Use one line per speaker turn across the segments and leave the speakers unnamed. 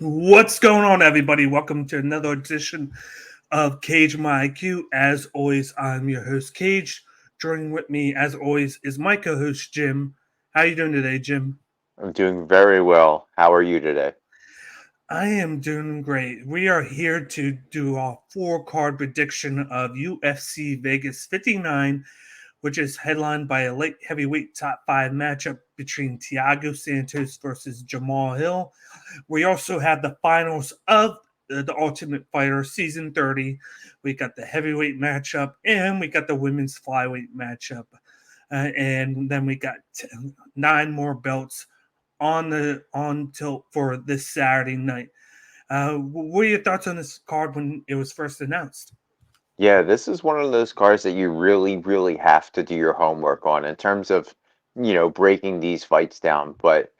What's going on, everybody? Welcome to another edition of Cage My IQ. As always, I'm your host, Cage. Joining with me, as always, is my co-host, Jim. How you doing today, Jim?
I'm doing very well. How are you today?
I am doing great. We are here to do our four-card prediction of UFC Vegas 59, which is headlined by a light heavyweight top five matchup between Thiago Santos versus Jamahal Hill. We also have the finals of the Ultimate Fighter Season 30. We got the heavyweight matchup and we got the women's flyweight matchup. And then we got nine more belts on tilt for this Saturday night. What are your thoughts on this card when it was first announced?
Yeah, this is one of those cards that you really have to do your homework on in terms of, breaking these fights down. But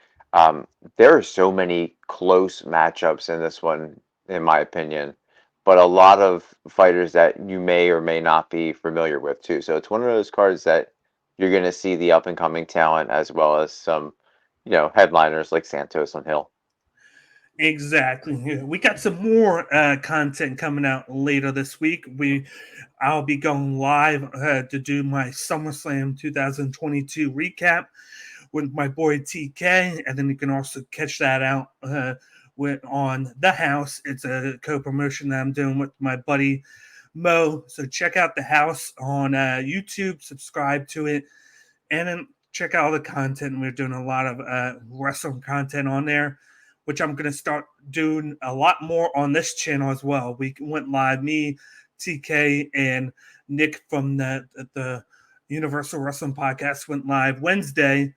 there are so many close matchups in this one, in my opinion, but a lot of fighters that you may or may not be familiar with too. So it's one of those cards that you're going to see the up and coming talent as well as some, headliners like Santos on Hill.
Exactly. Yeah. We got some more content coming out later this week. I'll be going live to do my SummerSlam 2022 recap with my boy TK, and then you can also catch that out on the house. It's a co-promotion that I'm doing with my buddy Mo. So check out the house on YouTube. Subscribe to it, and then check out all the content. We're doing a lot of wrestling content on there, which I'm going to start doing a lot more on this channel as well. We went live, me, TK, and Nick from the Universal Wrestling Podcast went live Wednesday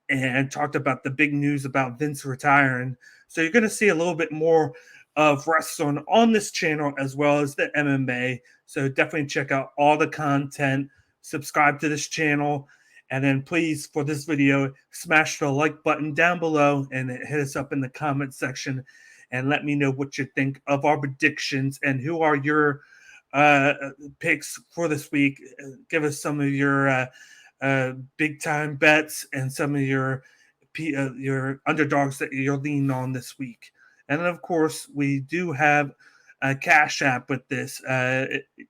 and talked about the big news about Vince retiring. So you're going to see a little bit more of wrestling on this channel as well as the MMA. So definitely check out all the content, subscribe to this channel, and then please, for this video, smash the like button down below and hit us up in the comment section and let me know what you think of our predictions and who are your uh, picks for this week. Give us some of your big time bets and some of your underdogs that you're leaning on this week. And then, of course, we do have a Cash App with this.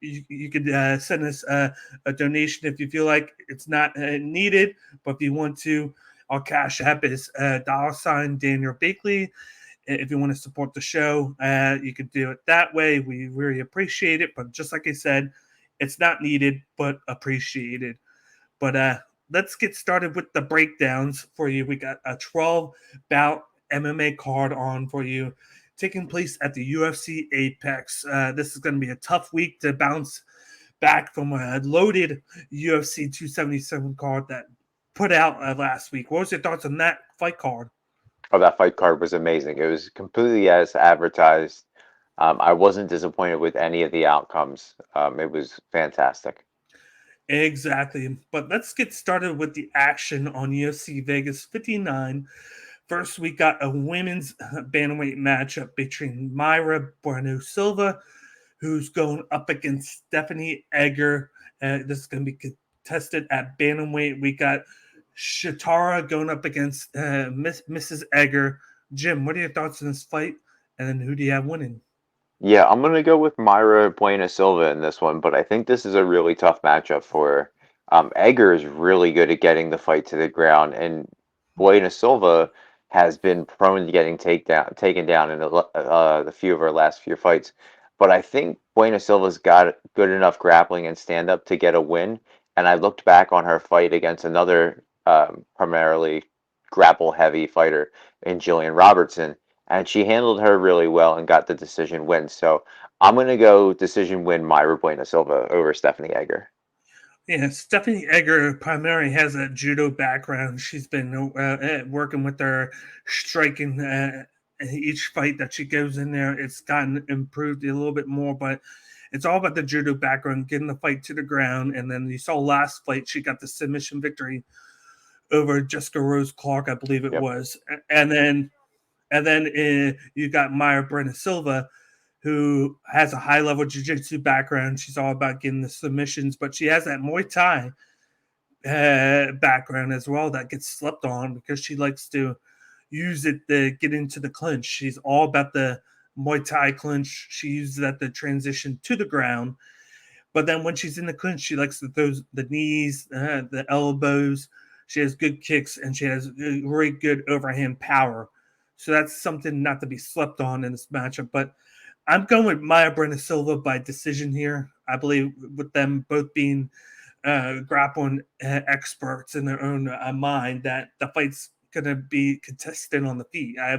You could send us a donation if you feel like it's not needed, but if you want to, our Cash App is $ DanielBakley. If you want to support the show, you could do it that way. We really appreciate it. But just like I said, it's not needed, but appreciated. But let's get started with the breakdowns for you. We got a 12 bout MMA card on for you, taking place at the UFC Apex. This is going to be a tough week to bounce back from a loaded UFC 277 card that put out last week. What was your thoughts on that fight card?
Oh, that fight card was amazing. It was completely as advertised. I wasn't disappointed with any of the outcomes. It was fantastic.
Exactly. But let's get started with the action on UFC Vegas 59. First, we got a women's bantamweight matchup between Myra Bueno Silva, who's going up against Stephanie Edgar. This is going to be contested at bantamweight. We got Shatara going up against Mrs. Edgar. Jim, what are your thoughts on this fight? And then who do you have winning?
Yeah, I'm gonna go with Myra Buena Silva in this one, but I think this is a really tough matchup for her. Edgar is really good at getting the fight to the ground, and Buena Silva has been prone to getting taken down in the few of her last few fights. But I think Buena Silva's got good enough grappling and stand up to get a win. And I looked back on her fight against another primarily grapple heavy fighter in Jillian Robertson, and she handled her really well and got the decision win. So I'm gonna go decision win Myra Buena Silva over Stephanie Egger.
Yeah, Stephanie Edgar primarily has a judo background. She's been working with her striking each fight that she goes in there. It's gotten improved a little bit more, but it's all about the judo background, getting the fight to the ground. And then you saw last fight, she got the submission victory over Jessica Rose Clark, I believe it
Yep.
was. And then you got Myra Brenna Silva, who has a high level jiu-jitsu background. She's all about getting the submissions, but she has that Muay Thai background as well that gets slept on because she likes to use it to get into the clinch. She's all about the Muay Thai clinch. She uses that to transition to the ground. But then when she's in the clinch, she likes to throw the knees, the elbows. She has good kicks, and she has very good overhand power. So that's something not to be slept on in this matchup. But I'm going with Maya Silva by decision here. I believe with them both being grappling experts in their own mind that the fight's going to be contested on the feet. I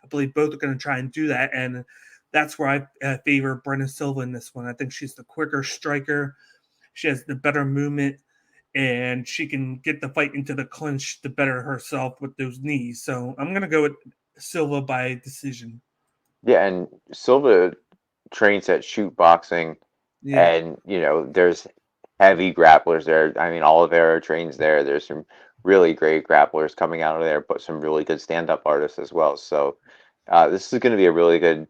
believe both are going to try and do that, and that's where I favor Brenda Silva in this one. I think she's the quicker striker. She has the better movement, and she can get the fight into the clinch to better herself with those knees. So I'm going to go with Silva by decision.
Yeah, and Silva trains at shoot boxing,
Yeah.
and there's heavy grapplers there. I mean, Oliveira trains there. There's some really great grapplers coming out of there, but some really good stand-up artists as well. So this is going to be a really good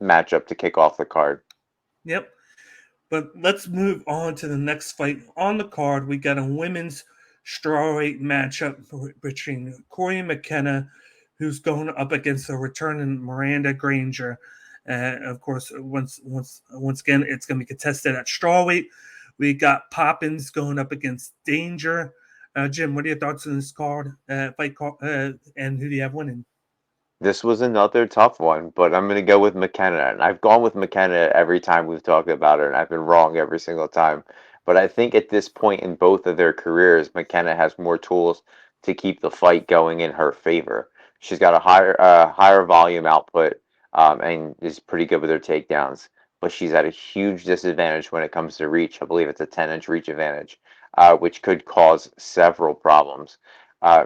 matchup to kick off the card.
Yep. But let's move on to the next fight on the card. We got a women's strawweight matchup between Cori McKenna, who's going up against a returning Miranda Granger. Of course, once again, it's going to be contested at strawweight. We got Poppins going up against Danger. Jim, what are your thoughts on this fight card, and who do you have winning?
This was another tough one, but I'm going to go with McKenna. And I've gone with McKenna every time we've talked about her, and I've been wrong every single time. But I think at this point in both of their careers, McKenna has more tools to keep the fight going in her favor. She's got a higher volume output, and is pretty good with her takedowns. But she's at a huge disadvantage when it comes to reach. I believe it's a 10-inch reach advantage, which could cause several problems.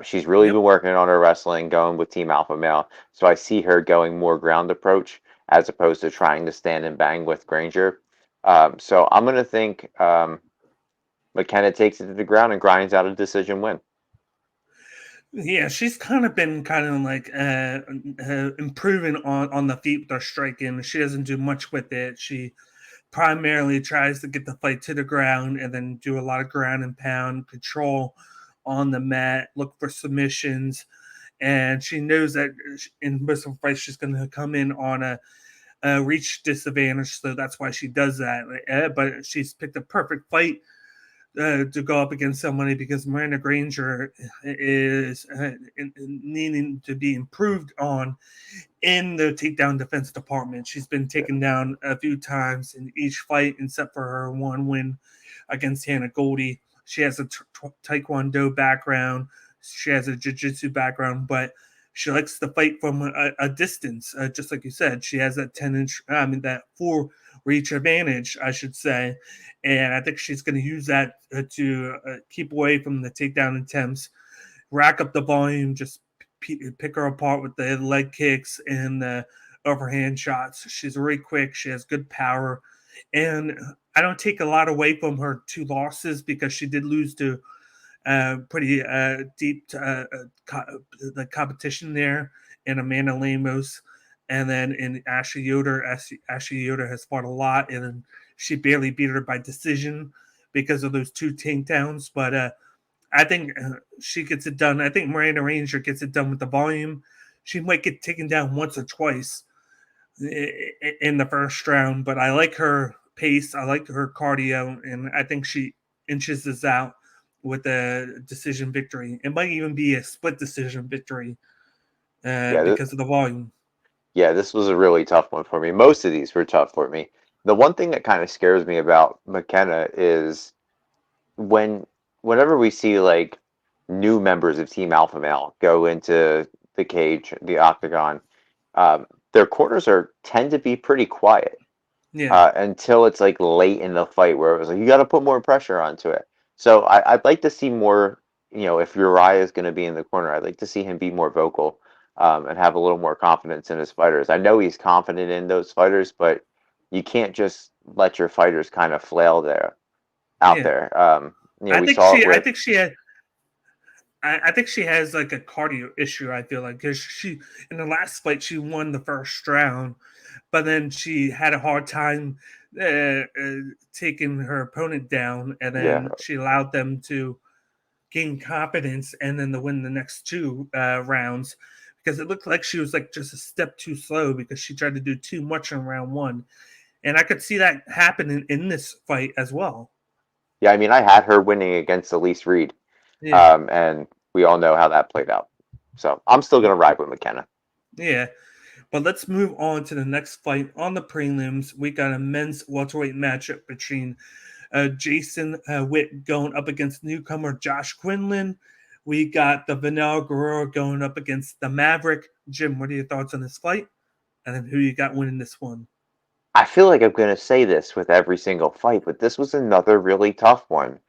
She's really been
Yep.
working on her wrestling, going with Team Alpha Male. So I see her going more ground approach as opposed to trying to stand and bang with Granger. So I'm going to think McKenna takes it to the ground and grinds out a decision win.
Yeah, she's been like improving on the feet with her striking. She doesn't do much with it. She primarily tries to get the fight to the ground and then do a lot of ground and pound control on the mat, look for submissions. And she knows that in most of her fights, she's going to come in on a reach disadvantage. So that's why she does that. But she's picked a perfect fight to go up against somebody because Miranda Granger is needing to be improved on in the takedown defense department. She's been taken down a few times in each fight, except for her one win against Hannah Goldie. She has a taekwondo background. She has a jiu-jitsu background, but she likes to fight from a distance, just like you said. She has that 10-inch, that 4 reach advantage, I should say. And I think she's going to use that to keep away from the takedown attempts, rack up the volume, just pick her apart with the leg kicks and the overhand shots. She's very quick. She has good power. And I don't take a lot away from her 2 losses because she did lose to pretty deep the competition there in Amanda Lemos. And then in Ashley Yoder, Ashley Yoder has fought a lot, and she barely beat her by decision because of those 2 takedowns. But I think she gets it done. I think Miranda Ranger gets it done with the volume. She might get taken down once or twice in the first round, but I like her pace. I like her cardio, and I think she inches this out with a decision victory. It might even be a split decision victory
Yeah,
because of the volume.
yeah, this was a really tough one for me. Most of these were tough for me. The one thing that kind of scares me about McKenna is when whenever we see like new members of Team Alpha Male go into the cage, the octagon, their corners are tend to be pretty quiet
Yeah.
until it's like late in the fight where it was like you got to put more pressure onto it. So I'd like to see more. If Uriah is going to be in the corner, I'd like to see him be more vocal and have a little more confidence in his fighters. I know he's confident in those fighters, but you can't just let your fighters kind of flail there out
Yeah.
there.
I
We
think
saw
she
it
I
with
think she had I think she has like a cardio issue. I feel like because she in the last fight she won the first round, but then she had a hard time taking her opponent down, and
yeah,
then she allowed them to gain confidence and then to win the next 2 rounds. because it looked like she was like just a step too slow because she tried to do too much in round one. And I could see that happening in this fight as well.
Yeah, I mean, I had her winning against Elise Reed,
Yeah.
and we all know how that played out. So I'm still going to ride with McKenna.
Yeah. But let's move on to the next fight on the prelims. We got a men's welterweight matchup between Jason Witt going up against newcomer Josh Quinlan. We got the Vanilla Guerrero going up against the Maverick. Jim, what are your thoughts on this fight? And then who you got winning this one?
I feel like I'm going to say this with every single fight, but this was another really tough one.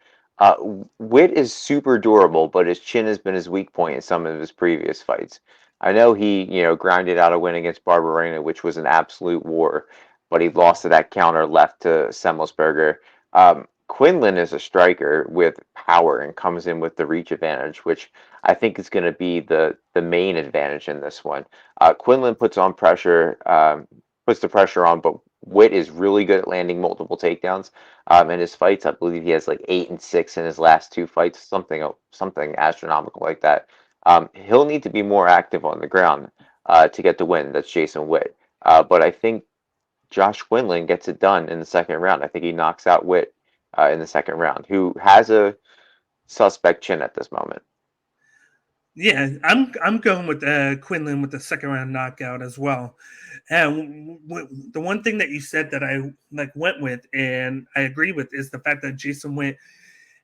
Witt is super durable, but his chin has been his weak point in some of his previous fights. I know he, grinded out a win against Barberena, which was an absolute war, but he lost to that counter left to Semmelsberger. Quinlan is a striker with power and comes in with the reach advantage, which I think is going to be the main advantage in this one. Quinlan puts on pressure, puts the pressure on, but Witt is really good at landing multiple takedowns. In his fights, I believe he has like 8-6 in his last two fights, something astronomical like that. He'll need to be more active on the ground to get the win. That's Jason Witt. But I think Josh Quinlan gets it done in the second round. I think he knocks out Witt in the second round, who has a suspect chin at this moment.
Yeah, I'm going with Quinlan with the second round knockout as well. And the one thing that you said that I like went with and I agree with is the fact that Jason Witt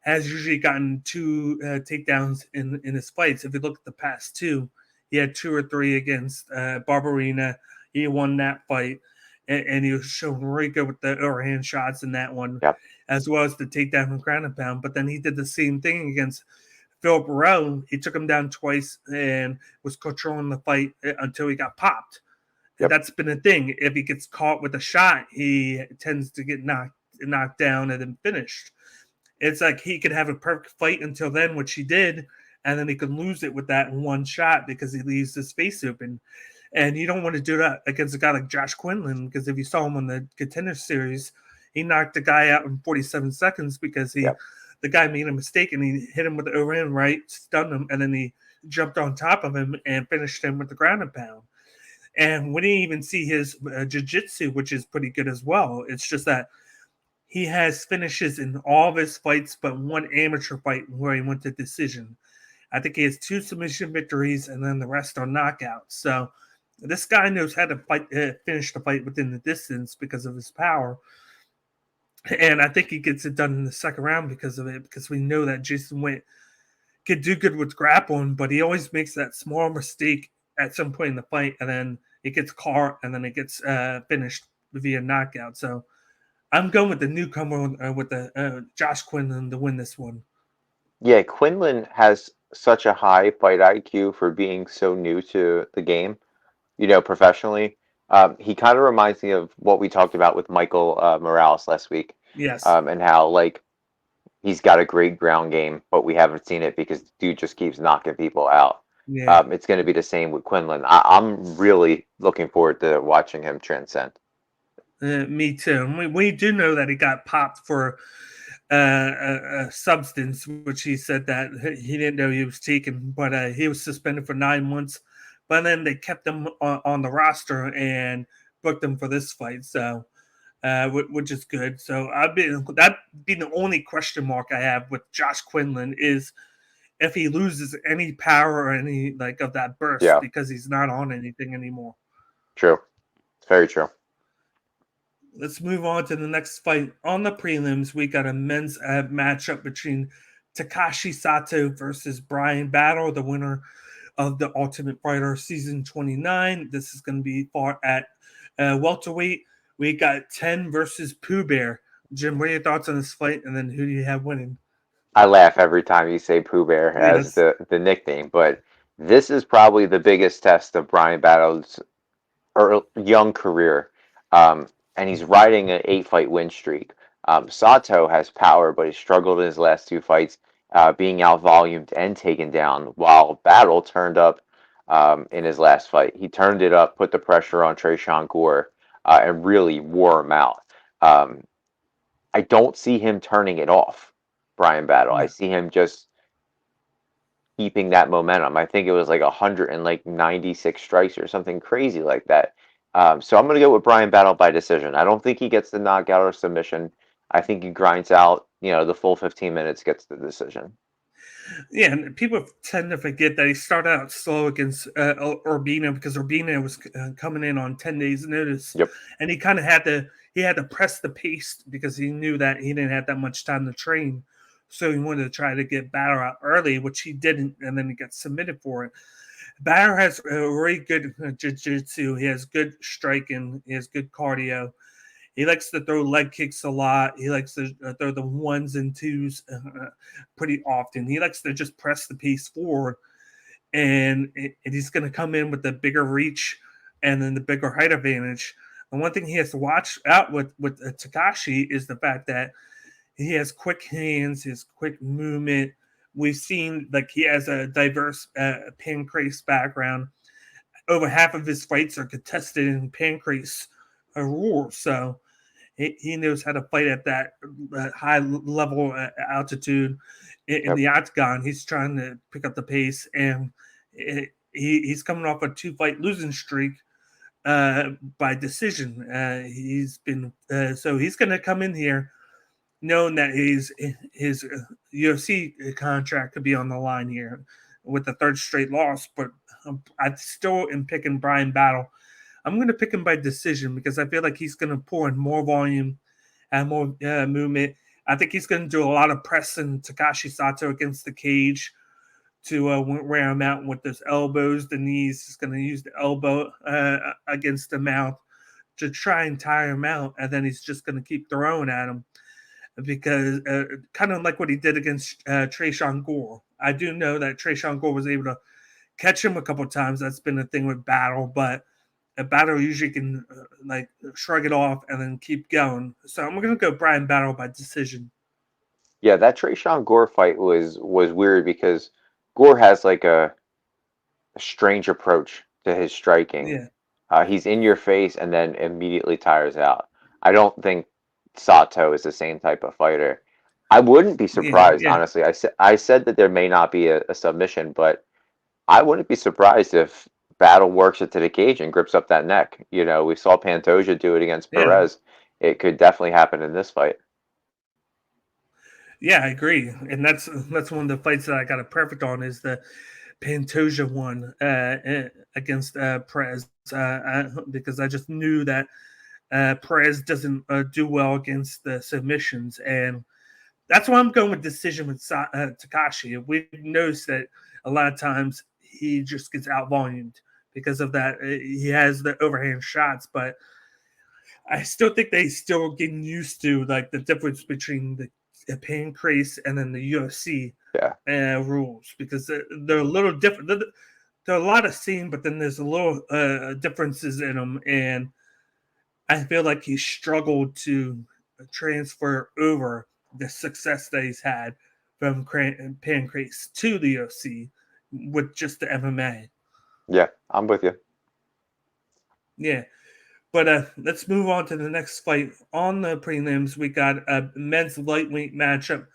has usually gotten two takedowns in his fights. If you look at the past two, he had 2 or 3 against Barberena. He won that fight, and he was shown really good with the overhand shots in that one,
Yep.
as well as the takedown from ground and pound. But then he did the same thing against Phil Barreau. He took him down twice and was controlling the fight until he got popped. And
Yep.
that's been a thing. If he gets caught with a shot, he tends to get knocked down and then finished. It's like he could have a perfect fight until then, which he did, and then he could lose it with that one shot because he leaves his face open. And you don't want to do that against a guy like Josh Quinlan because if you saw him on the Contender Series, he knocked the guy out in 47 seconds because
Yep.
the guy made a mistake and he hit him with the overhand right, stunned him, and then he jumped on top of him and finished him with the ground and pound. And we didn't even see his jiu-jitsu, which is pretty good as well. It's just that he has finishes in all of his fights but one amateur fight where he went to decision. I think he has 2 submission victories and then the rest are knockouts. So this guy knows how to finish the fight within the distance because of his power. And I think he gets it done in the second round because of it, because we know that Jason Witt could do good with grappling, but he always makes that small mistake at some point in the fight, and then it gets caught, and then it gets finished via knockout. So I'm going with the newcomer with the Josh Quinlan to win this one.
Yeah, Quinlan has such a high fight IQ for being so new to the game, professionally. He kind of reminds me of what we talked about with Michael Morales last week,
Yes.
and how like he's got a great ground game, but we haven't seen it because the dude just keeps knocking people out.
Yeah.
It's going to be the same with Quinlan. I'm really looking forward to watching him transcend.
Me too. And we do know that he got popped for a substance, which he said that he didn't know he was taking, but he was suspended for 9 months. But then they kept him on the roster and booked him for this fight, so which is good. So that'd be the only question mark I have with Josh Quinlan is if he loses any power or any like of that burst
Yeah,
because he's not on anything anymore.
true. It's very true.
Let's move on to the next fight. On the prelims, we got a men's matchup between Takashi Sato versus Brian Battle, the winner of the Ultimate Fighter Season 29. This is going to be fought at welterweight. We got 10 versus Pooh Bear. Jim, what are your thoughts on this fight? And then who do you have winning?
I laugh every time you say Pooh Bear as
Yes.
the nickname, but this is probably the biggest test of Brian Battle's young career. And he's riding an 8-fight win streak. Sato has power, but he struggled in his last 2 fights, being out-volumed and taken down, while Battle turned up in his last fight. He turned it up, put the pressure on Tresean Gore, and really wore him out. Um, I don't see him turning it off, Brian Battle. I
Yeah.
see him just keeping that momentum. I think it was like 196 strikes or something crazy like that. So I'm going to go with Bryan Battle by decision. I don't think he gets the knockout or submission. I think he grinds out, the full 15 minutes, gets the decision.
Yeah, and people tend to forget that he started out slow against Urbina because Urbina was coming in on 10 days' notice,
Yep.
and he kind of had to press the pace because he knew that he didn't have that much time to train, so he wanted to try to get Batter out early, which he didn't, and then he got submitted for it. Batter has a really good jiu-jitsu. He has good striking. He has good cardio. He likes to throw leg kicks a lot. He likes to throw the ones and twos pretty often. He likes to just press the pace forward, and he's going to come in with the bigger reach and then the bigger height advantage. And one thing he has to watch out with Takashi is the fact that he has quick hands, his quick movement. We've seen like he has a diverse pancrase background. Over half of his fights are contested in pancrase rules, so he knows how to fight at that high level altitude in
Yep.
the octagon. He's trying to pick up the pace, and he's coming off a 2-fight losing streak by decision. He's been so he's going to come in here knowing that his UFC contract could be on the line here with the third straight loss. But I still am picking Bryan Battle. I'm going to pick him by decision because I feel like he's going to pour in more volume and more movement. I think he's going to do a lot of pressing Takashi Sato against the cage to wear him out with those elbows, the knees. He's going to use the elbow against the mouth to try and tire him out, and then he's just going to keep throwing at him because kind of like what he did against Tresean Gore. I do know that Tresean Gore was able to catch him a couple of times. That's been a thing with Battle, but a Battle usually can like shrug it off and then keep going. So I'm going to go Bryan Battle by decision.
Yeah, that Tresean Gore fight was weird because Gore has like a strange approach to his striking.
Yeah,
He's in your face and then immediately tires out. I don't think Sato is the same type of fighter. I wouldn't be
yeah,
surprised,
yeah,
honestly. I said that there may not be a submission, but I wouldn't be surprised if Battle works it to the cage and grips up that neck. We saw Pantoja do it against
yeah,
Perez. It could definitely happen in this fight.
yeah. I agree, and that's one of the fights that I got a perfect on is the Pantoja one against Perez because I just knew that Perez doesn't do well against the submissions, and that's why I'm going with decision with Takashi. We've noticed that a lot of times he just gets out volumed because of that. He has the overhand shots, but I still think they still getting used to like the difference between the pancrase and then the UFC
Yeah.
rules because they're a little different. They're a lot of same, but then there's a little differences in them, and I feel like he struggled to transfer over the success that he's had from Pancrase to the UFC with just the MMA.
Yeah, I'm with you.
Yeah. But let's move on to the next fight. On the prelims, we got a men's lightweight matchup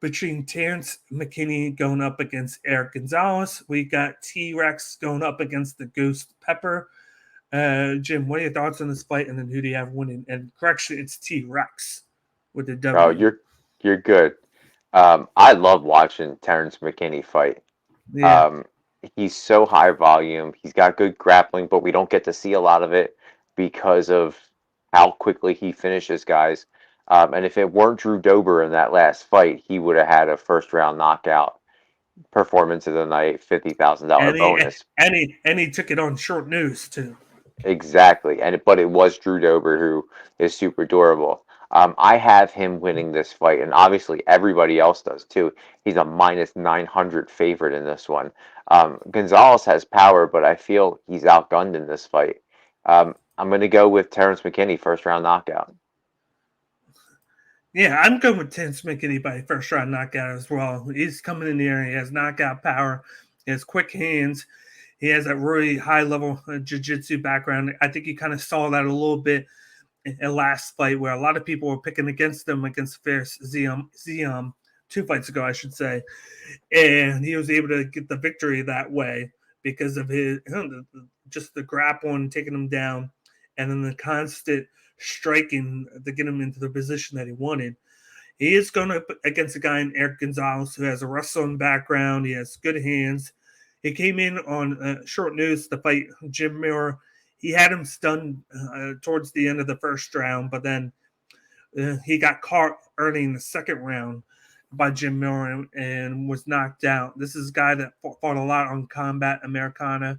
between Terence McKinney going up against Eric Gonzalez. We got T-Rex going up against the Ghost Pepper. Jim, what are your thoughts on this fight? And then who do you have winning? And correction, it's T-Rex with the
Oh,
W.
you're good. I love watching Terence McKinney fight.
Yeah.
Um, he's so high volume. He's got good grappling, but we don't get to see a lot of it because of how quickly he finishes guys. And if it weren't Drew Dober in that last fight, he would have had a first round knockout performance of the night, $50,000
And he
bonus.
and he took it on short news too.
Exactly, but it was Drew Dober who is super durable. I have him winning this fight, and obviously everybody else does too. He's a minus 900 favorite in this one. Gonzalez has power, but I feel he's outgunned in this fight. I'm going to go with Terrence McKinney, first round knockout.
Yeah, I'm going with Terence McKinney by first round knockout as well. He's coming in there. He has knockout power. He has quick hands. He has a really high level jiu-jitsu background. I think you kind of saw that a little bit in last fight where a lot of people were picking against him against Fair Ziam 2 fights ago, I should say, and he was able to get the victory that way because of his just the grappling taking him down, and then the constant striking to get him into the position that he wanted. He is going up against a guy in Eric Gonzalez who has a wrestling background. He has good hands. He came in on short notice to fight Jim Miller. He had him stunned towards the end of the first round, but then he got caught early in the second round by Jim Miller and was knocked out. This is a guy that fought a lot on Combat Americana.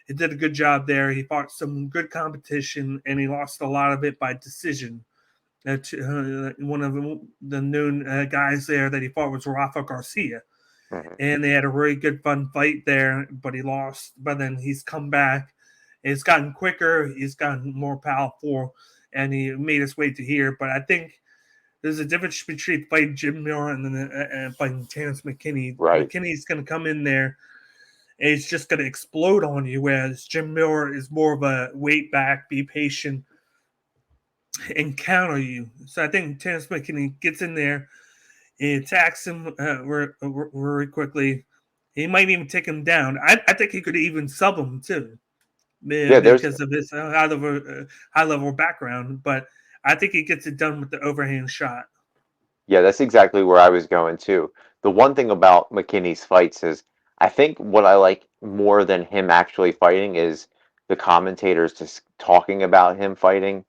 He did a good job there. He fought some good competition, and he lost a lot of it by decision. One of the known guys there that he fought was Rafa Garcia.
Mm-hmm.
And they had a really good, fun fight there, but he lost. But then he's come back. It's gotten quicker. He's gotten more powerful, and he made his way to here. But I think there's a difference between fighting Jim Miller and then fighting Terence McKinney.
Right.
McKinney's going to come in there, and he's just going to explode on you, whereas Jim Miller is more of a wait back, be patient, and counter you. So I think Terence McKinney gets in there, he attacks him very quickly. He might even take him down. I think he could even sub him too, because of his high level background. But I think he gets it done with the overhand shot.
Yeah, that's exactly where I was going too. The one thing about McKinney's fights is I think what I like more than him actually fighting is the commentators just talking about him fighting,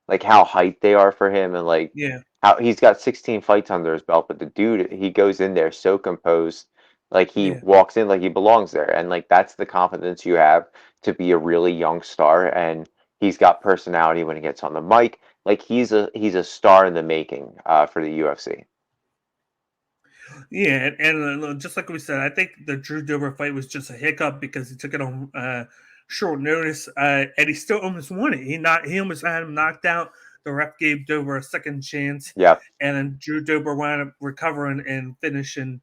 like how hyped they are for him, and like
Yeah,
how he's got 16 fights under his belt, but the dude, he goes in there so composed, like he
yeah,
walks in like he belongs there, and like that's the confidence you have to be a really young star, and he's got personality when he gets on the mic. Like he's a star in the making for the UFC.
yeah. And just like we said, I think the Drew Dober fight was just a hiccup because he took it on short notice, and he still almost won it. He almost had him knocked out. The ref gave Dober a second chance,
Yeah,
and then Drew Dober wound up recovering and finishing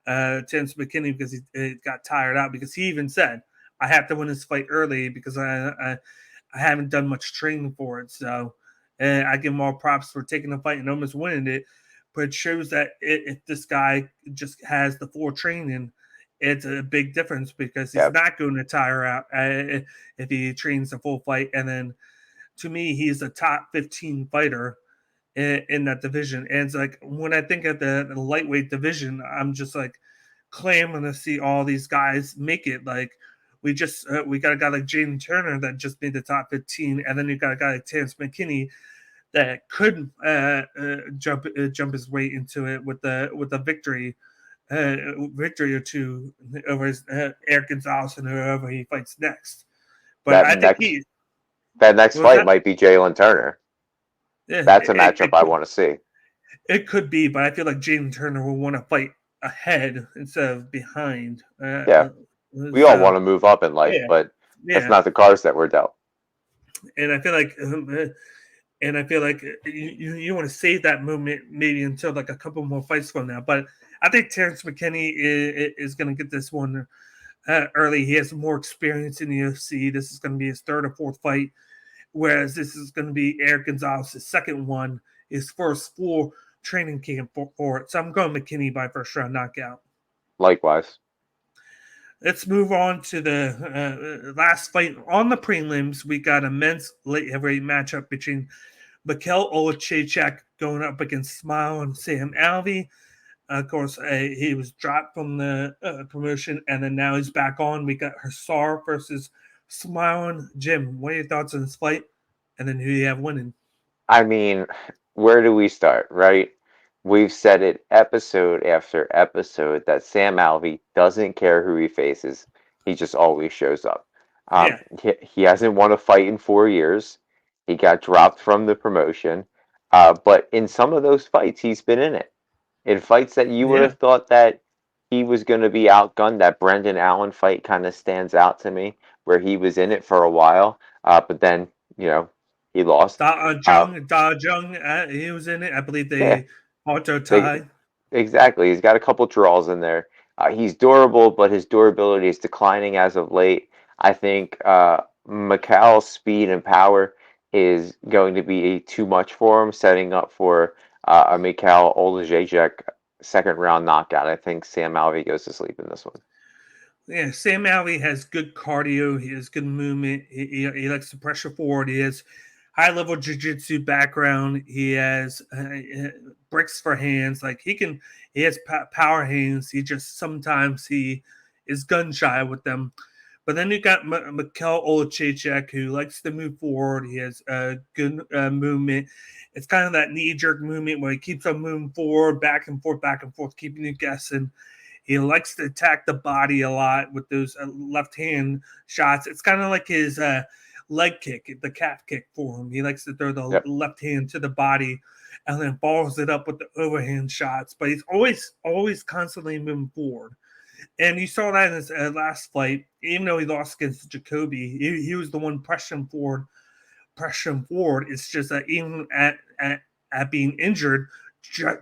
Terence McKinney because he got tired out. Because he even said, "I have to win this fight early because I haven't done much training for it." So I give him all props for taking the fight and almost winning it. But it shows that if this guy just has the full training, it's a big difference because he's
yeah,
not going to tire out if he trains the full fight. And then to me, he's a top 15 fighter in that division. And it's like when I think of the lightweight division, I'm just like clamoring to see all these guys make it. Like we got a guy like Jaden Turner that just made the top 15, and then you got a guy like Terence McKinney that could jump his way into it with the victory or two over his, Eric Gonzalez and whoever he fights next. But
that
I think
next that next
was
fight
that
might be Jalen Turner.
yeah,
That's a matchup I want to see.
it could be, but I feel like Jaden Turner will want to fight ahead instead of behind.
Yeah, we all want
So
to move up in life,
yeah,
but that's
yeah,
not the cards that we're dealt.
and I feel like you want to save that movement maybe until like a couple more fights from now. But I think Terence McKinney is going to get this one early. He has more experience in the UFC. This is going to be his third or fourth fight, whereas this is going to be Eric Gonzalez's second one, his first full training camp for it. So I'm going McKinney by first round knockout.
Likewise.
Let's move on to the last fight on the prelims. We got a men's late heavyweight matchup between Mikkel Olejnik going up against Smile and Sam Alvey. Of course, he was dropped from the promotion, and then now he's back on. We got Hassar versus Smiling. Jim, what are your thoughts on this fight? And then who do you have winning?
I mean, where do we start, right? We've said it episode after episode that Sam Alvey doesn't care who he faces. He just always shows up.
Yeah,
He hasn't won a fight in 4 years. He got dropped from the promotion. But in some of those fights, he's been in it. In fights that you would
yeah.
have thought that he was going to be outgunned, that Brendan Allen fight kind of stands out to me, where he was in it for a while, but then, he lost.
Da Jung, he was in it. I believe
Yeah,
they auto
they,
tie.
exactly. He's got a couple draws in there. He's durable, but his durability is declining as of late. I think Mikkel's speed and power is going to be too much for him, setting up for a Mikkel Olejnik second round knockout. I think Sam Alvey goes to sleep in this one.
Yeah, Sam Alvey has good cardio. He has good movement. He likes to pressure forward. He has high level jiu-jitsu background. He has bricks for hands. Like he has power hands. He just sometimes he is gun shy with them. But then you got Mikkel Olejnik, who likes to move forward. He has good movement. It's kind of that knee jerk movement where he keeps on moving forward, back and forth, keeping you guessing. He likes to attack the body a lot with those left hand shots. It's kind of like his leg kick, the calf kick for him. He likes to throw the
Yep.
left hand to the body and then follows it up with the overhand shots. But he's always constantly moving forward. And you saw that in his last fight, even though he lost against Jacoby, he was the one pressing forward. It's just that even at being injured,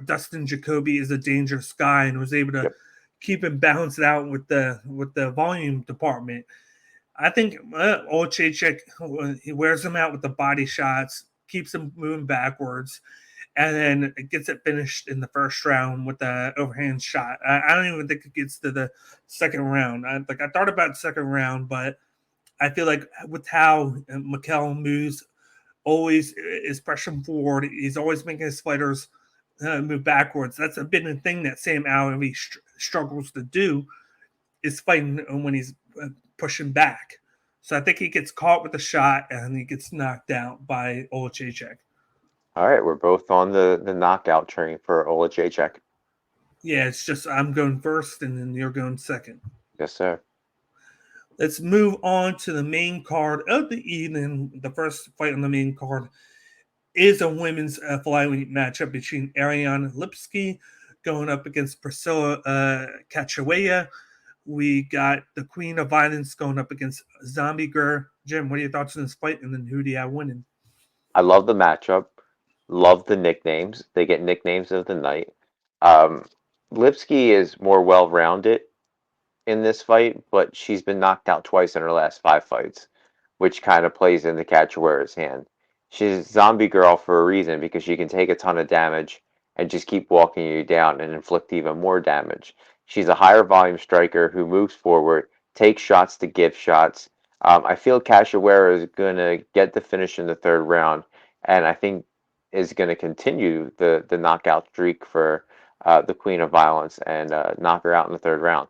Dustin Jacoby is a dangerous guy and was able to
Yep.
keep him balanced out with the volume department. I think Olejnik, he wears him out with the body shots, keeps him moving backwards, and then it gets it finished in the first round with the overhand shot. I don't even think it gets to the second round. I thought about the second round, but I feel like with how Mikkel moves, always is pressing forward. He's always making his fighters move backwards. That's been a thing that Sam Alvey struggles to do, is fighting when he's pushing back. So I think he gets caught with a shot and he gets knocked out by Olejnik.
All right, we're both on the knockout train for Olejnik.
Yeah, it's just I'm going first and then you're going second.
Yes, sir.
Let's move on to the main card of the evening. The first fight on the main card is a women's flyweight matchup between Ariana Lipsky going up against Priscila Caceres. We got the Queen of Violence going up against Zombie Girl. Jim, what are your thoughts on this fight? And then who do you have winning?
I love the matchup. Love the nicknames. They get nicknames of the night. Um, Lipsky is more well-rounded in this fight, but she's been knocked out twice in her last 5 fights, which kind of plays into Cachoeira's hand. She's zombie girl for a reason because she can take a ton of damage and just keep walking you down and inflict even more damage. She's a higher volume striker who moves forward, takes shots to give shots. I feel Cachoeira is going to get the finish in the third round, and I think is going to continue the knockout streak for the Queen of Violence and knock her out in the third round.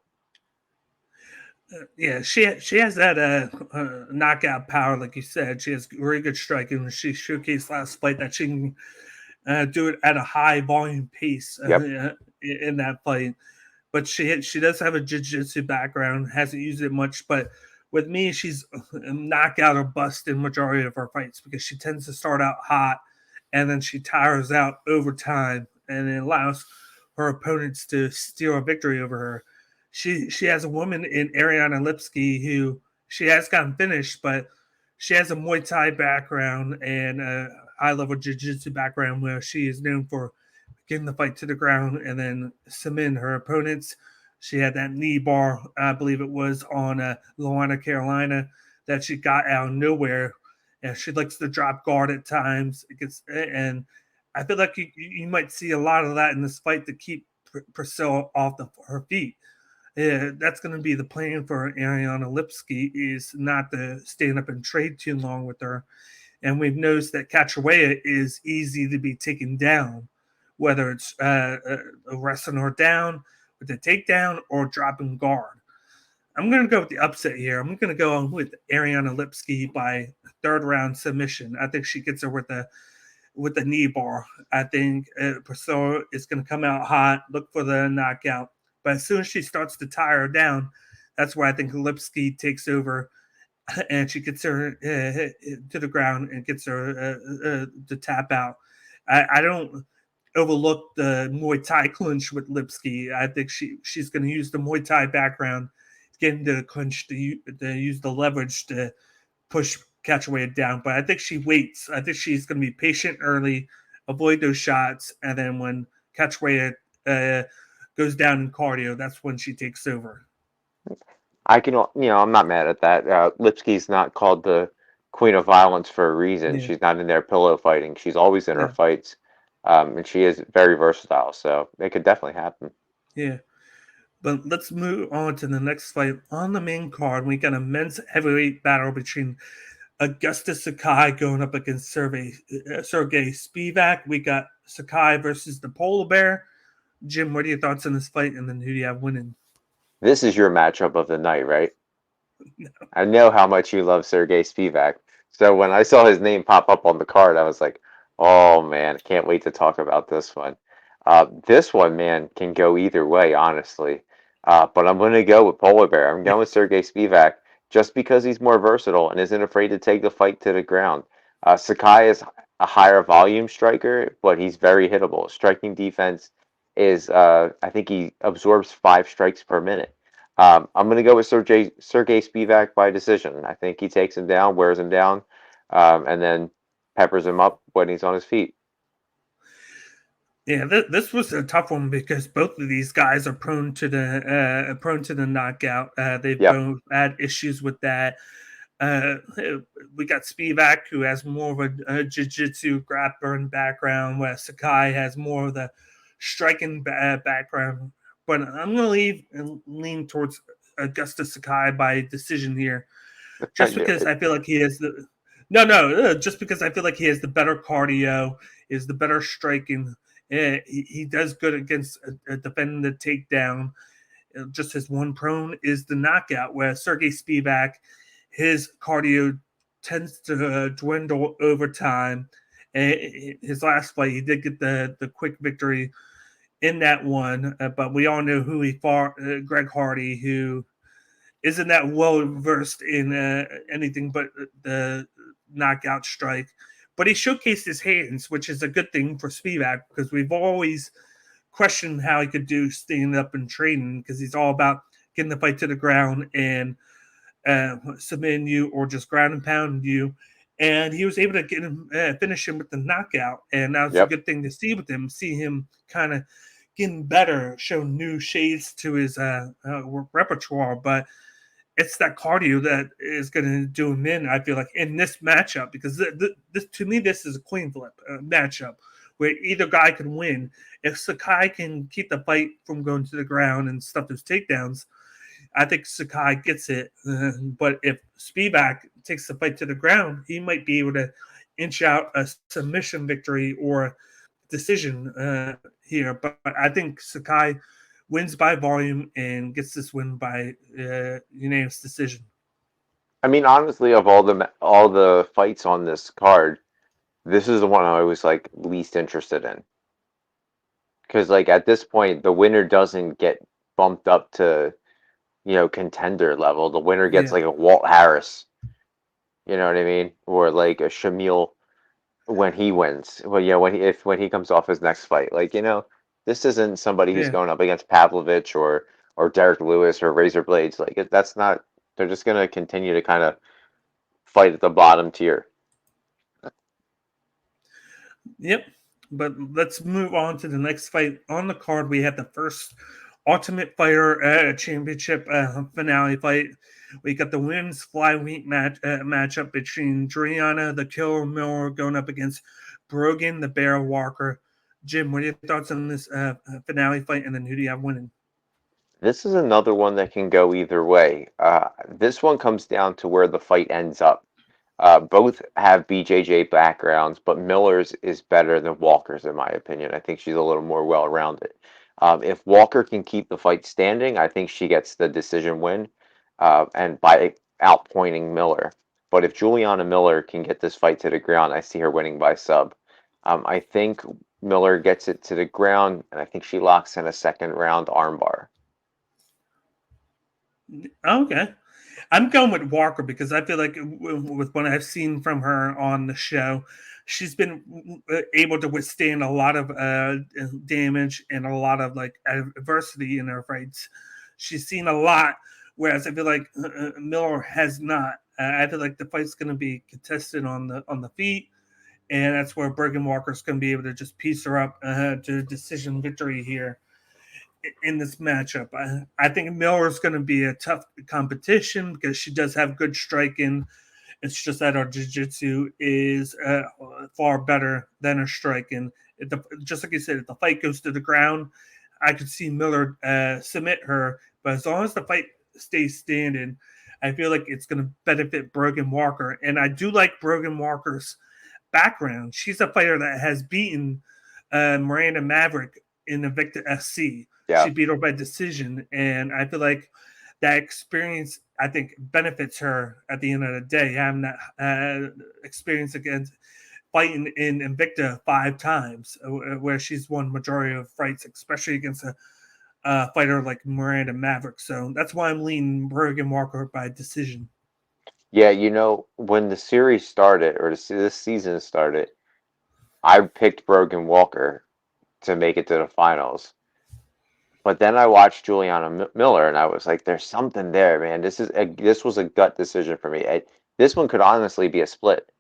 Yeah, she has that knockout power, like you said. She has very good striking. She showcased last fight that she can do it at a high volume pace
Yep.
in that fight. But she does have a jiu-jitsu background, hasn't used it much. But with me, she's a knockout or bust in majority of her fights because she tends to start out hot and then she tires out over time and it allows her opponents to steal a victory over her. She has a woman in Ariana Lipsky who she has gotten finished, but she has a Muay Thai background and a high level jiu-jitsu background where she is known for getting the fight to the ground and then submitting her opponents. She had that knee bar, I believe it was on Luana, Carolina, that she got out of nowhere. And she likes to drop guard at times. And I feel like you might see a lot of that in this fight to keep Priscilla off her feet. Yeah, that's going to be the plan for Ariana Lipsky is not to stand up and trade too long with her. And we've noticed that Cachoeira is easy to be taken down, whether it's wrestling her down with a takedown or dropping guard. I'm going to go with the upset here. I'm going to go on with Ariana Lipsky by third round submission. I think she gets her with the knee bar. I think Priscilla is going to come out hot, look for the knockout. But as soon as she starts to tire her down, that's where I think Lipsky takes over and she gets her to the ground and gets her to tap out. I don't overlook the Muay Thai clinch with Lipsky. I think she's going to use the Muay Thai background, get into the clinch to use the leverage to push Cachoeira down. But I think she waits. I think she's going to be patient early, avoid those shots, and then when Cachoeira goes down in cardio, that's when she takes over.
I can, I'm not mad at that. Lipsky's not called the Queen of Violence for a reason.
Yeah,
She's not in there pillow fighting. She's always in her
yeah.
fights. And she is very versatile, so it could definitely happen.
Yeah. But let's move on to the next fight on the main card. We got a men's heavyweight battle between Augustus Sakai going up against Sergey Spivak. We got Sakai versus the Polar Bear. Jim, what are your thoughts on this fight? And then who do you have winning?
This is your matchup of the night, right? I know how much you love Sergey Spivak. So when I saw his name pop up on the card, I was like, oh man, can't wait to talk about this one. This one, man, can go either way, honestly. But I'm going to go with Polar Bear. I'm going with Sergey Spivak just because he's more versatile and isn't afraid to take the fight to the ground. Sakai is a higher volume striker, but he's very hittable. Striking defense is, I think he absorbs 5 strikes per minute. I'm going to go with Sergey Spivak by decision. I think he takes him down, wears him down, and then peppers him up when he's on his feet.
Yeah, this was a tough one because both of these guys are prone to the knockout. They've
Yep.
both had issues with that. Uh, we got Spivak, who has more of a jiu-jitsu grappling background, where Sakai has more of the striking background. But I'm going to lean towards Augustus Sakai by decision here,
I
just
knew
because
it.
I feel like he has just because I feel like he has the better cardio, is the better striking. He does good against defending the takedown. Just his one prone is the knockout, where Sergey Spivak, his cardio tends to dwindle over time. His last fight, he did get the quick victory in that one, but we all know who he fought, Greg Hardy, who isn't that well versed in anything but the knockout strike. But he showcased his hands, which is a good thing for Spivak because we've always questioned how he could do standing up and training because he's all about getting the fight to the ground and submitting you or just ground and pound you. And he was able to get him finish him with the knockout, and that was a
Yep.
good thing to see with him. See him kind of getting better, show new shades to his repertoire. But it's that cardio that is going to do him in. I feel like in this matchup because this to me this is a coin flip matchup where either guy can win. If Sakai can keep the fight from going to the ground and stuff those takedowns, I think Sakai gets it. But if Spivak takes the fight to the ground, he might be able to inch out a submission victory or decision here. But I think Sakai wins by volume and gets this win by unanimous decision.
I mean, honestly, of all the fights on this card, this is the one I was like least interested in because like at this point, the winner doesn't get bumped up to contender level. The winner gets
Yeah,
like a Walt Harris. You know what I mean? Or like a Shamil when he wins. Well, yeah, when he comes off his next fight, like this isn't somebody who's
yeah.
going up against Pavlovich or Derek Lewis or Razor Blades. Like that's not. They're just gonna continue to kind of fight at the bottom tier.
Yep. But let's move on to the next fight on the card. We have the first Ultimate Fighter Championship finale fight. We got the women's flyweight matchup between Juliana the Killer Miller going up against Brogan the Bear Walker. Jim, what are your thoughts on this finale fight? And then who do you have winning?
This is another one that can go either way. This one comes down to where the fight ends up. Both have BJJ backgrounds, but Miller's is better than Walker's, in my opinion. I think she's a little more well-rounded. If Walker can keep the fight standing, I think she gets the decision win, and by outpointing Miller. But if Juliana Miller can get this fight to the ground, I see her winning by sub. I think Miller gets it to the ground, and I think she locks in a second round armbar.
Okay. I'm going with Walker because I feel like with what I've seen from her on the show, she's been able to withstand a lot of damage and a lot of like adversity in her fights. She's seen a lot, whereas I feel like Miller has not. I feel like the fight's going to be contested on the feet, and that's where Bergen Walker's going to be able to just piece her up to decision victory here in this matchup. I think Miller's going to be a tough competition because she does have good striking. It's just that our jiu-jitsu is far better than our striking. Just like you said, if the fight goes to the ground, I could see Miller submit her. But as long as the fight stays standing, I feel like it's going to benefit Brogan Walker. And I do like Brogan Walker's background. She's a fighter that has beaten Miranda Maverick in Invicta SC.
Yeah.
She beat her by decision. And I feel like that experience, I think, benefits her at the end of the day, having that experience against fighting in Invicta 5 times, where she's won majority of fights, especially against a fighter like Miranda Maverick. So that's why I'm leaning Brogan Walker by decision.
Yeah, when the series started, or this season started, I picked Brogan Walker to make it to the finals. But then I watched Juliana Miller, and I was like, "There's something there, man. This was a gut decision for me. This one could honestly be a split,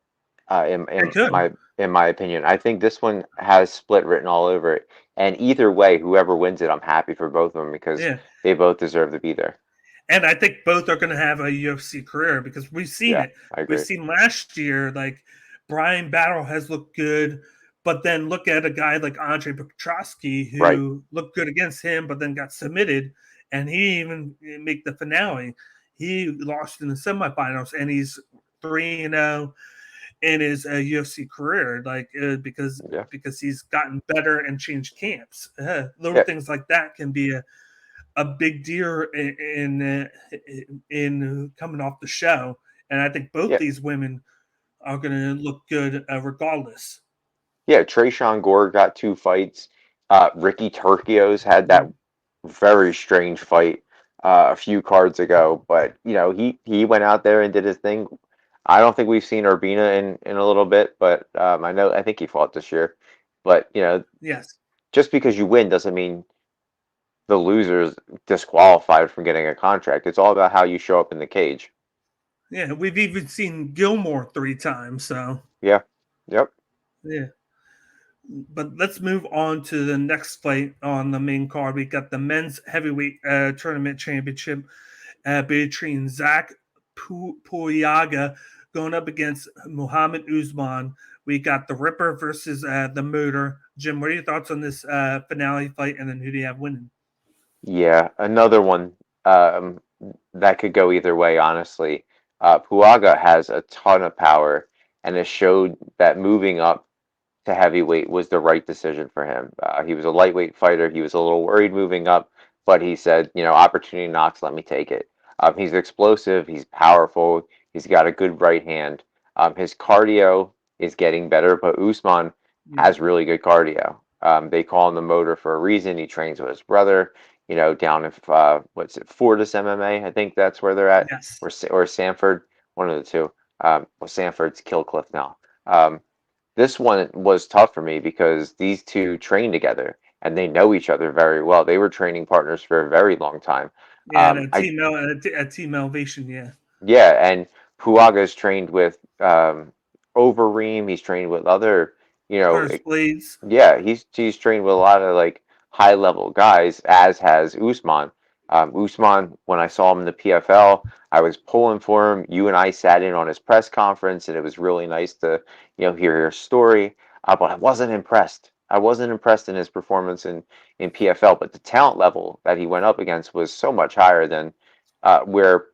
in
It could.
in my opinion. I think this one has split written all over it. And either way, whoever wins it, I'm happy for both of them because
Yeah.
they both deserve to be there.
And I think both are going to have a UFC career because we've seen
Yeah,
it.
I
We've
agree.
seen last year, like Brian Battle has looked good, but then look at a guy like Andre Petrosky
Right.
who looked good against him, but then got submitted, and he even make the finale. He lost in the semifinals, and he's 3-0 in his UFC career, like
Yeah.
because he's gotten better and changed camps. Little
Yeah.
things like that can be a big deal in coming off the show, and I think both
Yeah.
these women are going to look good regardless.
Yeah. Trayshawn Gore got 2 fights. Ricky Turcios had that very strange fight a few cards ago, but he went out there and did his thing. I don't think we've seen Urbina in a little bit, but I think he fought this year. But
Yes.
just because you win doesn't mean the loser's disqualified from getting a contract. It's all about how you show up in the cage.
Yeah, we've even seen Gilmore 3 times. So
Yeah. Yep.
yeah. But let's move on to the next fight on the main card. We got the men's heavyweight tournament championship between Zach Puyaga going up against Muhammad Usman. We got the Ripper versus the Motor. Jim, what are your thoughts on this finale fight? And then who do you have winning?
Yeah, another one um, that could go either way, honestly. Puaga has a ton of power and has showed that moving up to heavyweight was the right decision for him. He was a lightweight fighter. He was a little worried moving up, but he said, opportunity knocks, let me take it. He's explosive. He's powerful. He's got a good right hand. His cardio is getting better, but Usman
Yeah.
has really good cardio. They call him the Motor for a reason. He trains with his brother, down in what's it, Fortis MMA? I think that's where they're at,
Yes.
or Sanford, one of the two. Well, Sanford's Killcliff now. This one was tough for me because these two train together and they know each other very well. They were training partners for a very long time.
Yeah, and
I
a team elevation, yeah.
Yeah, and Puaga's trained with Overeem. He's trained with other,
Curtis Blades.
yeah, he's trained with a lot of like high level guys, as has Usman. Usman, when I saw him in the PFL, I was pulling for him. You and I sat in on his press conference, and it was really nice to hear his story. But I wasn't impressed. I wasn't impressed in his performance in PFL. But the talent level that he went up against was so much higher than where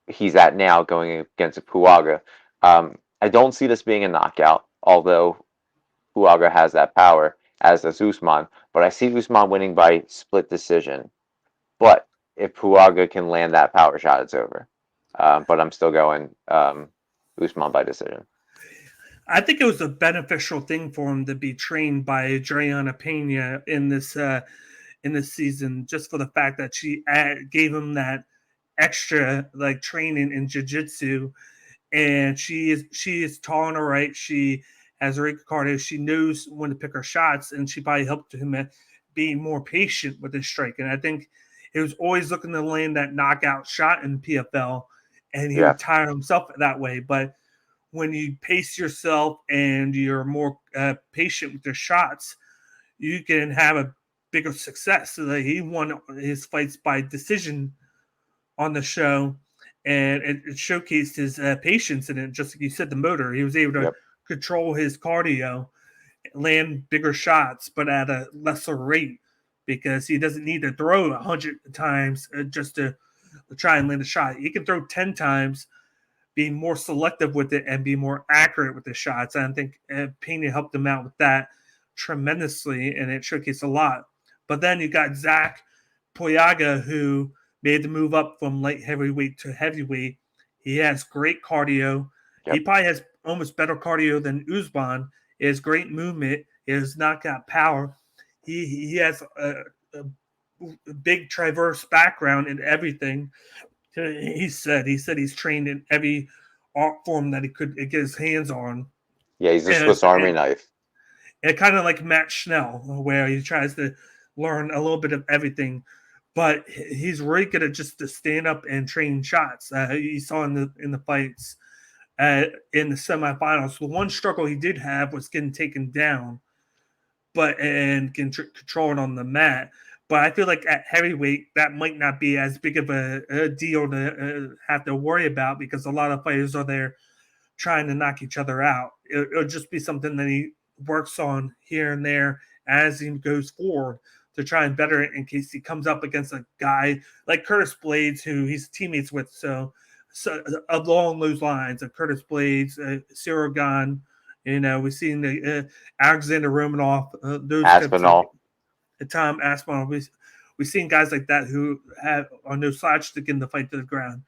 he's at now, going against a Puaga. I don't see this being a knockout, although Puaga has that power, as does Usman. But I see Usman winning by split decision. But if Puaga can land that power shot, it's over. But I'm still going Usman by decision.
I think it was a beneficial thing for him to be trained by Adriana Pena in this season, just for the fact that she gave him that extra like training in jiu-jitsu, and she is tall and alright. She has a great cardio. She knows when to pick her shots, and she probably helped him at being more patient with his strike. And I think he was always looking to land that knockout shot in PFL, and he
Yeah,
would tire himself that way. But when you pace yourself and you're more patient with your shots, you can have a bigger success. So that he won his fights by decision on the show, and it showcased his patience in it. Just like you said, the motor, he was able to
Yep.
control his cardio, land bigger shots, but at a lesser rate because he doesn't need to throw 100 times just to try and land a shot. He can throw 10 times, be more selective with it, and be more accurate with the shots. And I think Pena helped him out with that tremendously, and it showcased a lot. But then you got Zach Poyaga, who made the move up from light heavyweight to heavyweight. He has great cardio.
Yep.
He probably has almost better cardio than Usman. He has great movement. He has knockout power. He has a big traverse background in everything. He said he's trained in every art form that he could get his hands on.
Yeah, he's a Swiss Army knife.
And kind of like Matt Schnell, where he tries to learn a little bit of everything, but he's really good at just to stand up and train shots. You saw in the fights in the semifinals. The one struggle he did have was getting taken down, and control it on the mat. But I feel like at heavyweight, that might not be as big of a deal to have to worry about because a lot of fighters are there trying to knock each other out. It'll just be something that he works on here and there as he goes forward to try and better it in case he comes up against a guy like Curtis Blades, who he's teammates with. So along those lines of Curtis Blades, Cyril Gahn, we've seen the Alexander Romanov, those
Aspinall.
Tom Aspinall. We've seen guys like that who are no slouch to get the fight to the ground.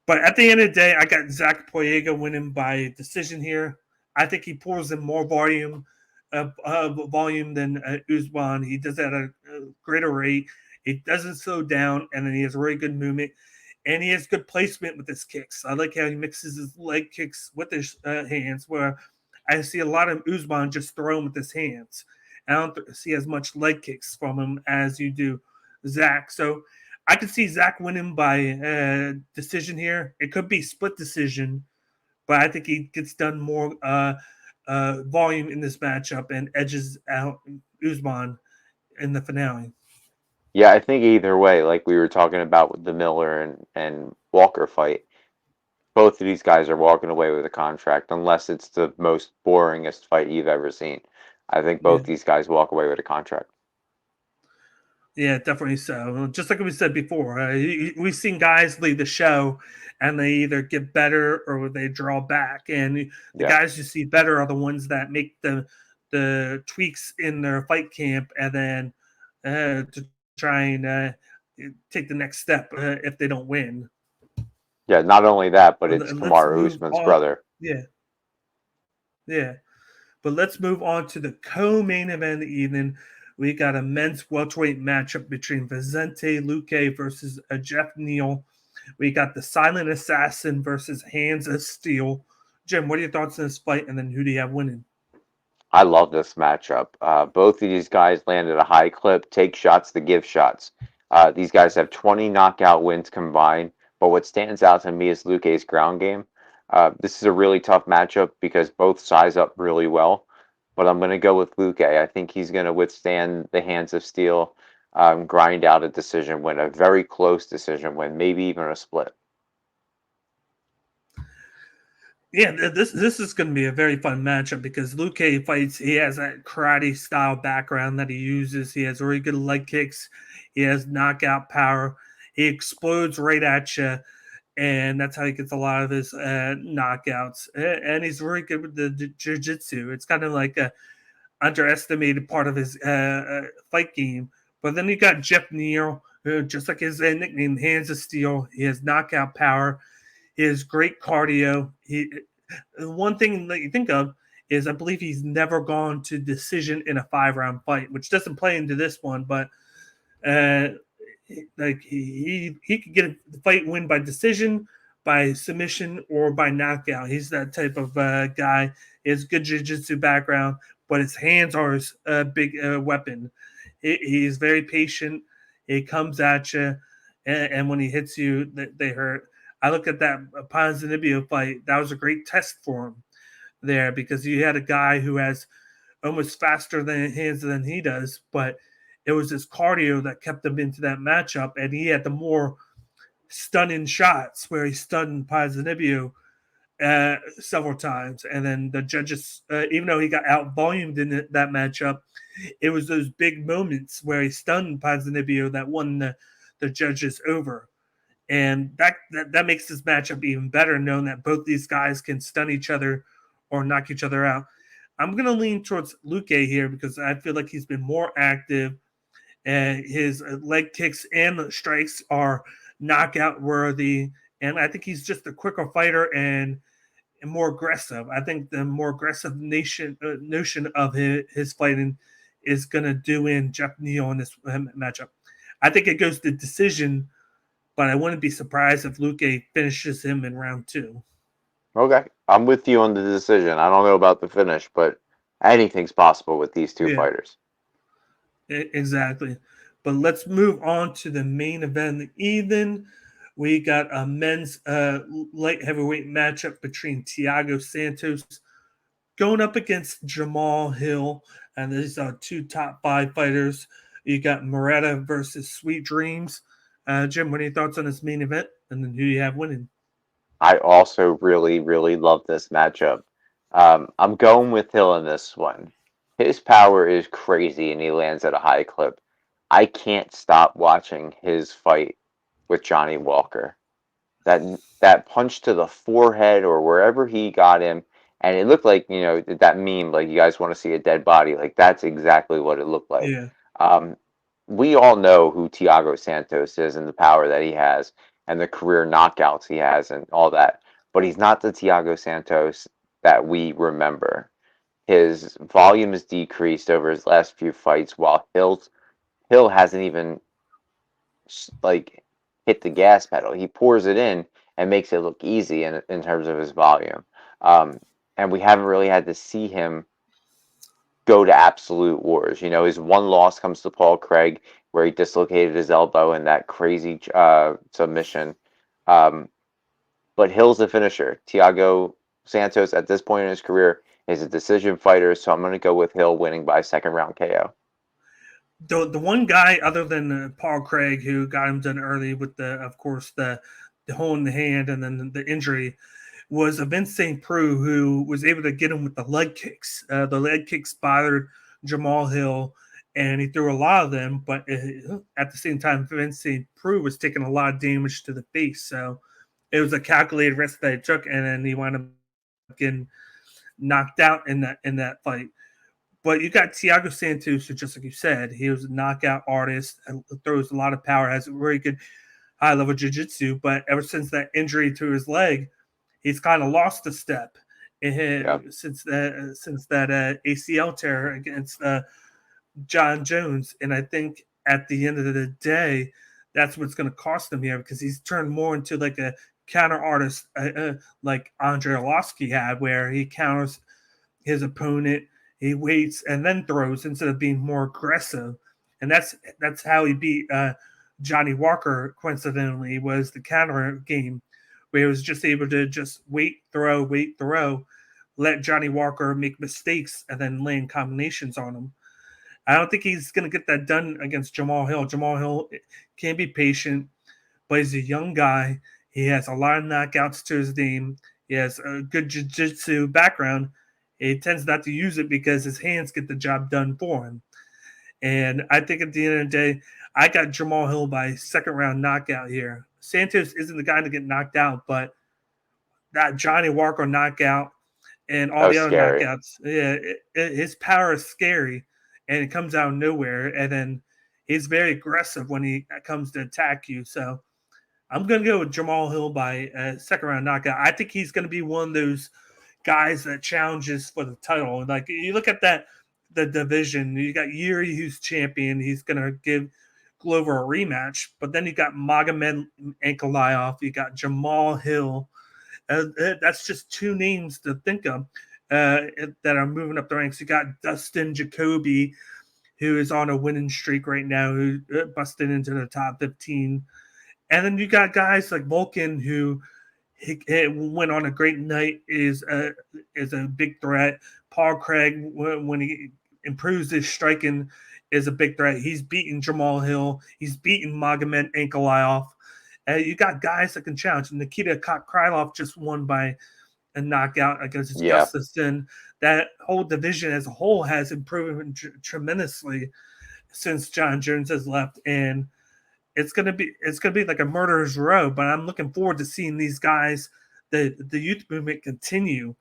But at the end of the day, I got Zach Poyaga winning by decision here. I think he pours in more volume than Usman. He does that at a greater rate. He doesn't slow down, and then he has really good movement. And he has good placement with his kicks. I like how he mixes his leg kicks with his hands, where I see a lot of Usman just throw him with his hands. I don't see as much leg kicks from him as you do Zach. So I could see Zach winning by decision here. It could be split decision, but I think he gets done more volume in this matchup and edges out Usman in the finale.
Yeah, I think either way, like we were talking about with the Miller and Walker fight, both of these guys are walking away with a contract unless it's the most boringest fight you've ever seen. I think both these guys walk away with a contract.
Yeah, definitely so. Just like we said before, we've seen guys leave the show and they either get better or they draw back. And the guys you see better are the ones that make the tweaks in their fight camp and then to try and take the next step if they don't win.
Yeah, not only that, but it's Kamaru Usman's brother.
Yeah. But let's move on to the co-main event of the evening. We got a men's welterweight matchup between Vicente Luque versus Jeff Neal. We got the Silent Assassin versus Hands of Steel. Jim, what are your thoughts on this fight, and then who do you have winning?
I love this matchup. Both of these guys land at a high clip, take shots to give shots. These guys have 20 knockout wins combined, but what stands out to me is Luque's ground game. This is a really tough matchup because both size up really well. But I'm going to go with Luque. I think he's going to withstand the Hands of Steel, grind out a decision win, a very close decision win, maybe even a split.
Yeah, this is going to be a very fun matchup because Luque fights. He has that karate style background that he uses. He has really good leg kicks. He has knockout power. He explodes right at you, and that's how he gets a lot of his knockouts. And he's really good with the jiu-jitsu. It's kind of like a underestimated part of his fight game. But then you got Jeff Neal, who, just like his nickname, Hands of Steel. He has knockout power. He has great cardio. One thing that you think of is I believe he's never gone to decision in a 5-round fight, which doesn't play into this one, but like he could get the fight win by decision, by submission, or by knockout. He's that type of guy. He has good jiu-jitsu background, but his hands are his big weapon. He's very patient. He comes at you, and when he hits you, they hurt. I look at that Ponzinibbio fight. That was a great test for him there because you had a guy who has almost faster hands than he does, but it was his cardio that kept him into that matchup, and he had the more stunning shots where he stunned Ponzinibbio several times. And then the judges, even though he got out volumed in that matchup, it was those big moments where he stunned Ponzinibbio that won the judges over. And that makes this matchup even better, knowing that both these guys can stun each other or knock each other out. I'm going to lean towards Luque here because I feel like he's been more active, and his leg kicks and strikes are knockout worthy. And I think he's just a quicker fighter and more aggressive. I think the more aggressive notion of his fighting is going to do in Jeff Neal in this matchup. I think it goes to decision, but I wouldn't be surprised if Luque finishes him in round 2.
Okay, I'm with you on the decision. I don't know about the finish, but anything's possible with these two fighters.
Exactly. But let's move on to the main event of the evening. We got a men's light heavyweight matchup between Thiago Santos going up against Jamahal Hill. And these are 2 top 5 fighters. You got Miranda versus Sweet Dreams. Jim, what are your thoughts on this main event? And then who you have winning?
I also really, really love this matchup. I'm going with Hill in this one. His power is crazy and he lands at a high clip. I can't stop watching his fight with Johnny Walker. That punch to the forehead or wherever he got him, and it looked like, that meme, like, you guys want to see a dead body. Like, that's exactly what it looked like.
Yeah.
We all know who Thiago Santos is and the power that he has and the career knockouts he has and all that. But he's not the Thiago Santos that we remember. His volume has decreased over his last few fights, while Hill hasn't even hit the gas pedal. He pours it in and makes it look easy in terms of his volume. And we haven't really had to see him go to absolute wars. His one loss comes to Paul Craig, where he dislocated his elbow in that crazy submission. But Hill's the finisher. Thiago Santos, at this point in his career, is a decision fighter, so I'm going to go with Hill winning by second round KO.
The one guy other than Paul Craig who got him done early with the hole in the hand and then the injury was a Vincent Prue, who was able to get him with the leg kicks. The leg kicks bothered Jamahal Hill, and he threw a lot of them. But at the same time, Vincent Prue was taking a lot of damage to the face. So it was a calculated risk that he took, and then he wound up getting knocked out in that fight. But you got Thiago Santos, who, just like you said, he was a knockout artist and throws a lot of power, has a very good high-level jiu-jitsu. But ever since that injury to his leg, he's kind of lost a step since that ACL tear against John Jones. And I think at the end of the day, that's what's going to cost him here, because he's turned more into like a counter artist like Andre Arlovsky had, where he counters his opponent, he waits and then throws instead of being more aggressive. And that's how he beat Johnny Walker, coincidentally, was the counter game, where he was just able to just wait, throw, let Johnny Walker make mistakes and then land combinations on him. I don't think he's going to get that done against Jamahal Hill. Jamahal Hill can be patient, but he's a young guy. He has a lot of knockouts to his name. He has a good jiu-jitsu background. He tends not to use it because his hands get the job done for him. And I think at the end of the day, I got Jamahal Hill by second round knockout here. Santos isn't the guy to get knocked out, but that Johnny Walker knockout and all the other knockouts, his power is scary, and it comes out of nowhere. And then he's very aggressive when he comes to attack you. So I'm going to go with Jamahal Hill by second round knockout. I think he's going to be one of those guys that challenges for the title. Like, you look at the division, you got Yuri, who's champion. He's going to give Glover a rematch. But then you got Magomed Ankalaev. You got Jamahal Hill. That's just 2 names to think of that are moving up the ranks. You got Dustin Jacoby, who is on a winning streak right now, who busted into the top 15. And then you got guys like Vulcan, who he went on a great night, is a big threat. Paul Craig, when he improves his striking, is a big threat. He's beaten Jamahal Hill. He's beaten Magomed Ankalaev. You got guys that can challenge. Nikita Krylov just won by a knockout against Augustus. And that whole division as a whole has improved tremendously since John Jones has left. And it's gonna be like a murderer's row. But I'm looking forward to seeing these guys, the youth movement, continue.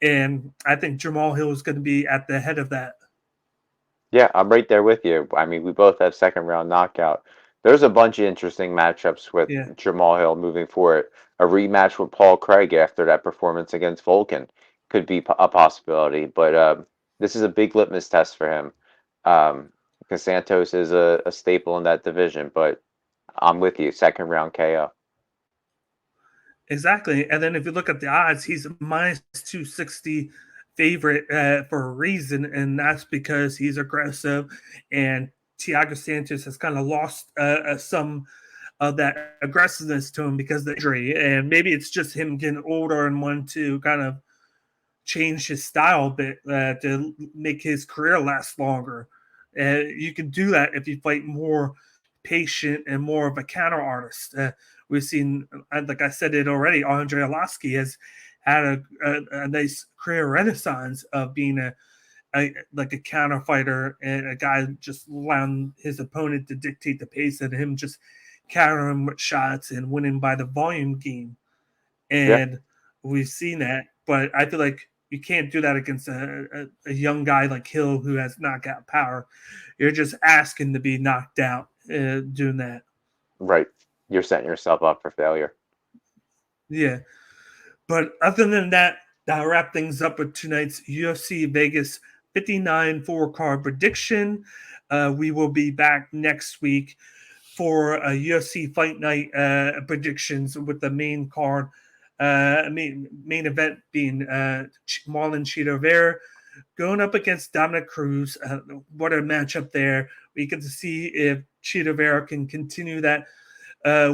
And I think Jamahal Hill is going to be at the head of that.
Yeah, I'm right there with you. I mean, we both have second round knockout. There's a bunch of interesting matchups with Jamahal Hill moving forward. A rematch with Paul Craig after that performance against Volkan could be a possibility, but this is a big litmus test for him. Because Santos is a staple in that division, but I'm with you. Second round KO.
Exactly. And then if you look at the odds, he's a minus 260 favorite for a reason, and that's because he's aggressive. And Thiago Santos has kind of lost some of that aggressiveness to him because of the injury. And maybe it's just him getting older and wanting to kind of change his style a bit to make his career last longer. You can do that if you fight more patient and more of a counter artist. We've seen, like I said it already, Andre Arlovski has had a nice career renaissance of being like a counter fighter and a guy just allowing his opponent to dictate the pace and him just countering with shots and winning by the volume game. And we've seen that, but I feel like you can't do that against a young guy like Hill who has knockout power. You're just asking to be knocked out doing that.
Right. You're setting yourself up for failure.
Yeah. But other than that, that'll wrap things up with tonight's UFC Vegas 59 4-card prediction. We will be back next week for a UFC Fight Night predictions with the main card. Main event being Marlon Chito Vera going up against Dominic Cruz. What a matchup there. We get to see if Chito Vera can continue that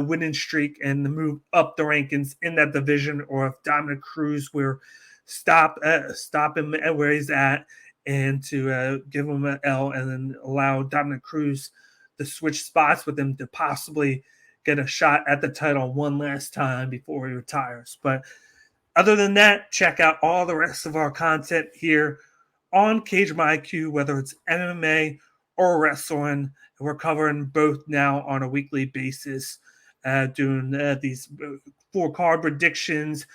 winning streak and move up the rankings in that division, or if Dominic Cruz will stop him at where he's at and to give him an L and then allow Dominic Cruz to switch spots with him to possibly get a shot at the title one last time before he retires. But other than that, check out all the rest of our content here on Cage My IQ, whether it's MMA or wrestling. We're covering both now on a weekly basis, doing these 4-card predictions,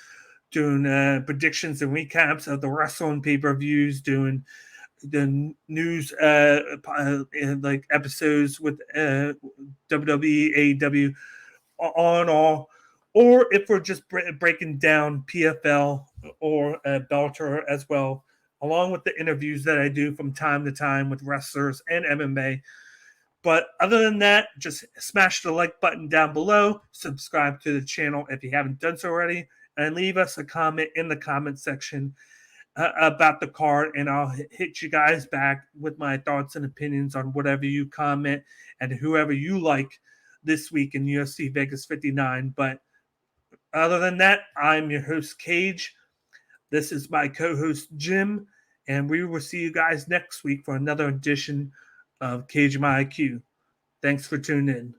doing predictions and recaps of the wrestling pay-per-views, doing the news like episodes with WWE, AEW, on all, or if we're just breaking down PFL or Bellator as well, along with the interviews that I do from time to time with wrestlers and MMA. But other than that, just smash the like button down below, subscribe to the channel if you haven't done so already, and leave us a comment in the comment section about the card, and I'll hit you guys back with my thoughts and opinions on whatever you comment and whoever you like this week in UFC Vegas 59. But other than that, I'm your host, Cage. This is my co-host, Jim, and we will see you guys next week for another edition of Cage My IQ. Thanks for tuning in.